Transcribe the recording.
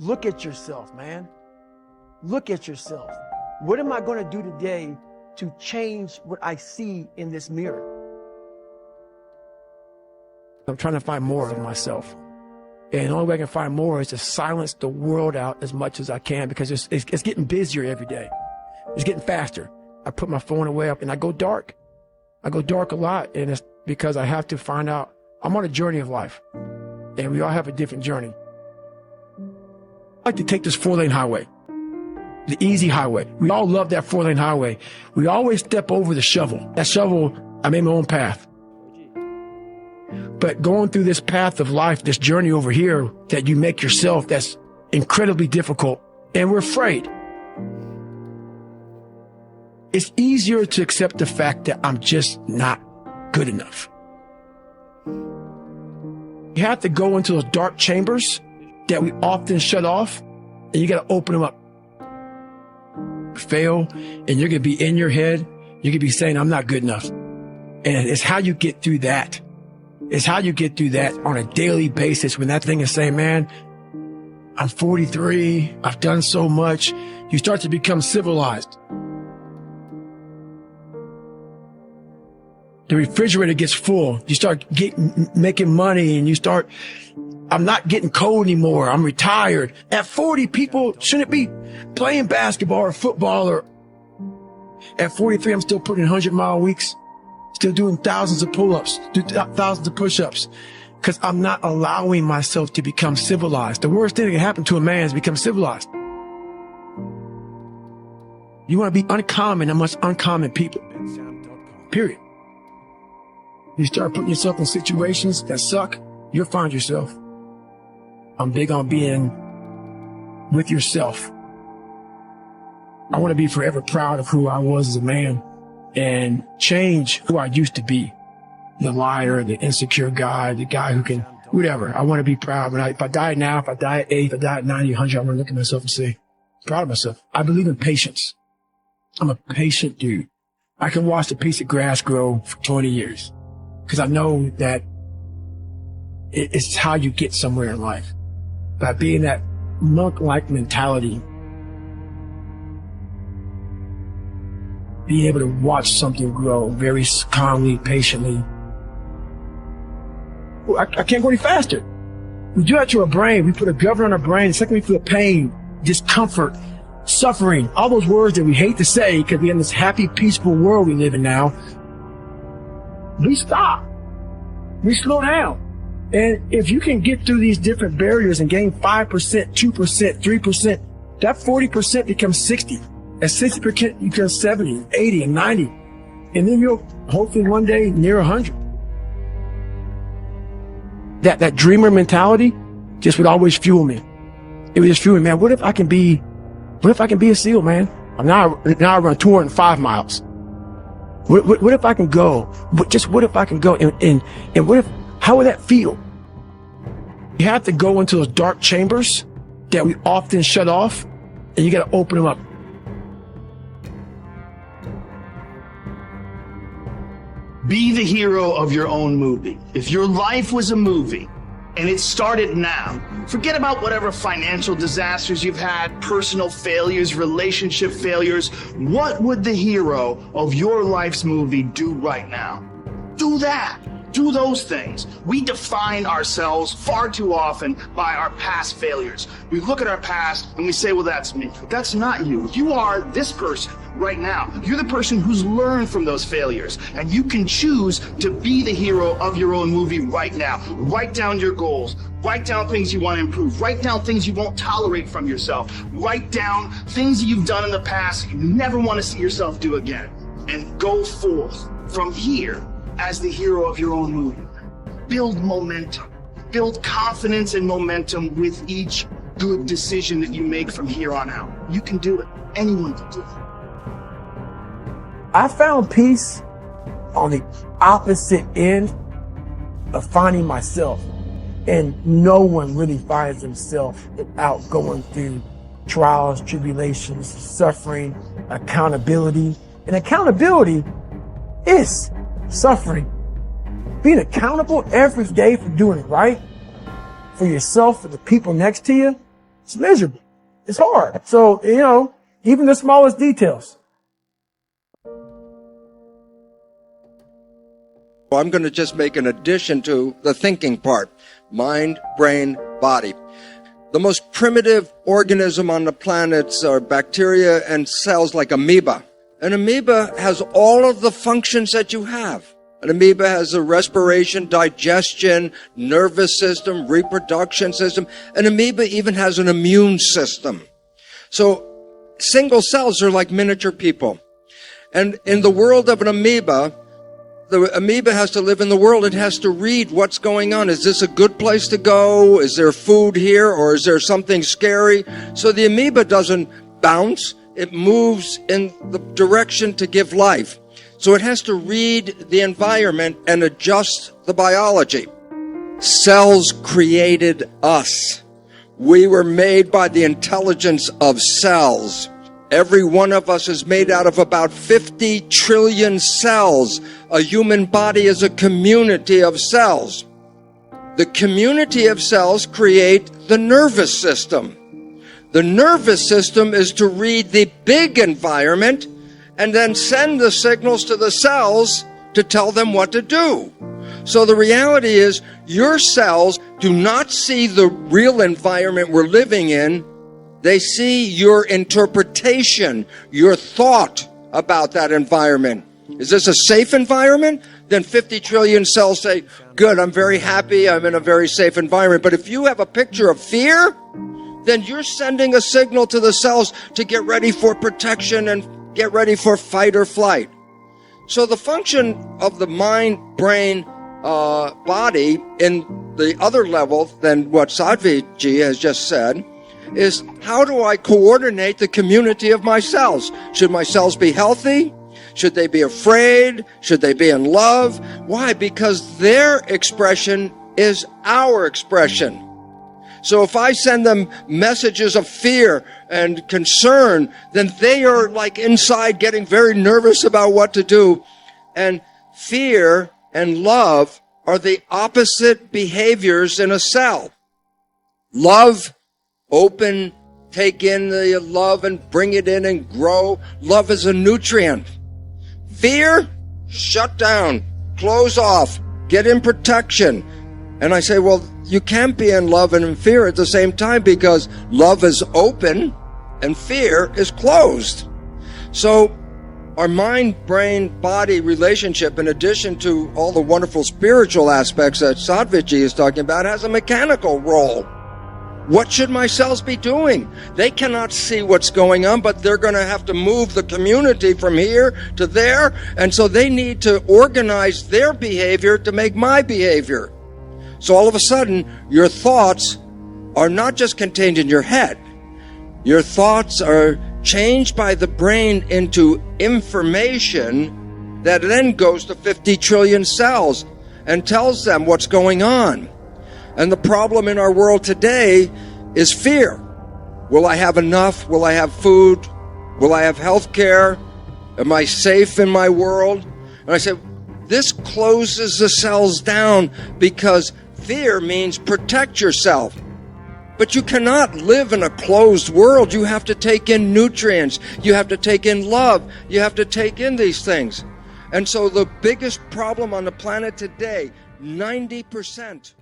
Look at yourself, man. Look at yourself. What am I going to do today to change what I see in this mirror? I'm trying to find more of myself. And the only way I can find more is to silence the world out as much as I can, because it's getting busier every day. It's getting faster. I put my phone away up and I go dark. I go dark a lot, and it's because I have to find out. I'm on a journey of life, and we all have a different journey. I like to take this 4-lane highway, the easy highway. We all love that 4-lane highway. We always step over the shovel. That shovel, I made my own path. But going through this path of life, this journey over here that you make yourself, that's incredibly difficult, and we're afraid. It's easier to accept the fact that I'm just not good enough. You have to go into those dark chambers that we often shut off, and you got to open them up. Fail, and you're going to be in your head. You're going to be saying, I'm not good enough. And it's how you get through that. It's how you get through that on a daily basis, when that thing is saying, man, I'm 43. I've done so much. You start to become civilized. The refrigerator gets full. You start making money, and you start, I'm not getting cold anymore. I'm retired. At 40, people shouldn't be playing basketball or football. Or at 43, I'm still putting 100-mile weeks, still doing thousands of pull-ups, thousands of push-ups, because I'm not allowing myself to become civilized. The worst thing that can happen to a man is become civilized. You want to be uncommon amongst uncommon people. Period. You start putting yourself in situations that suck, you'll find yourself. I'm big on being with yourself. I want to be forever proud of who I was as a man and change who I used to be. The liar, the insecure guy, the guy who can, whatever. I want to be proud. If I die now, if I die at 8, if I die at 90, 100, I'm going to look at myself and say, proud of myself. I believe in patience. I'm a patient dude. I can watch a piece of grass grow for 20 years. Because I know that it's how you get somewhere in life. By being that monk-like mentality, being able to watch something grow very calmly, patiently. I can't go any faster. We do that to our brain. We put a governor on our brain. The second we feel pain, discomfort, suffering, all those words that we hate to say because we're in this happy, peaceful world we live in now, we stop. We slow down. And if you can get through these different barriers and gain 5%, 2%, 3%, that 40% becomes 60. At 60%, you become 70, 80, and 90. And then you'll hopefully one day near 100. That dreamer mentality just would always fuel me. It would just fuel me, man. What if I can be a SEAL, man? Now I run 205 miles. What if I can go? What if I can go? And what if, how would that feel? You have to go into those dark chambers that we often shut off, and you got to open them up. Be the hero of your own movie. If your life was a movie and it started now, forget about whatever financial disasters you've had, personal failures, relationship failures. What would the hero of your life's movie do right now? Do that. Do those things. We define ourselves far too often by our past failures. We look at our past and we say, well, that's me. But that's not you. You are this person right now. You're the person who's learned from those failures. And you can choose to be the hero of your own movie right now. Write down your goals. Write down things you want to improve. Write down things you won't tolerate from yourself. Write down things that you've done in the past you never want to see yourself do again. And go forth from here as the hero of your own movie. Build momentum. Build confidence and momentum with each good decision that you make from here on out. You can do it. Anyone can do it. I found peace on the opposite end of finding myself. And no one really finds themselves without going through trials, tribulations, suffering, accountability. And accountability is suffering. Being accountable every day for doing right for yourself, for the people next to you, It's miserable. It's hard. So, even the smallest details. Well, I'm going to just make an addition to the thinking part. Mind, brain, body. The most primitive organism on the planet are bacteria and cells like amoeba. An amoeba has all of the functions that you have. An amoeba has a respiration, digestion, nervous system, reproduction system. An amoeba even has an immune system. So single cells are like miniature people. And in the world of an amoeba, the amoeba has to live in the world. It has to read what's going on. Is this a good place to go? Is there food here, or is there something scary? So the amoeba doesn't bounce. It moves in the direction to give life. So it has to read the environment and adjust the biology. Cells created us. We were made by the intelligence of cells. Every one of us is made out of about 50 trillion cells. A human body is a community of cells. The community of cells create the nervous system. The nervous system is to read the big environment and then send the signals to the cells to tell them what to do. So the reality is, your cells do not see the real environment we're living in. They see your interpretation, your thought about that environment. Is this a safe environment? Then 50 trillion cells say, good, I'm very happy, I'm in a very safe environment. But if you have a picture of fear, then you're sending a signal to the cells to get ready for protection and get ready for fight or flight. So the function of the mind, brain, body in the other level than what Sadhviji has just said is, how do I coordinate the community of my cells? Should my cells be healthy? Should they be afraid? Should they be in love? Why? Because their expression is our expression. So if I send them messages of fear and concern, then they are like inside getting very nervous about what to do. And fear and love are the opposite behaviors in a cell. Love, open, take in the love and bring it in and grow. Love is a nutrient. Fear, shut down, close off, get in protection. And I say, well, you can't be in love and in fear at the same time, because love is open and fear is closed. So our mind, brain, body relationship, in addition to all the wonderful spiritual aspects that Sadhviji is talking about, has a mechanical role. What should my cells be doing? They cannot see what's going on, but they're going to have to move the community from here to there. And so they need to organize their behavior to make my behavior. So all of a sudden, your thoughts are not just contained in your head. Your thoughts are changed by the brain into information that then goes to 50 trillion cells and tells them what's going on. And the problem in our world today is fear. Will I have enough? Will I have food? Will I have health care? Am I safe in my world? And I say, this closes the cells down, because fear means protect yourself. But you cannot live in a closed world. You have to take in nutrients. You have to take in love. You have to take in these things. And so the biggest problem on the planet today, 90%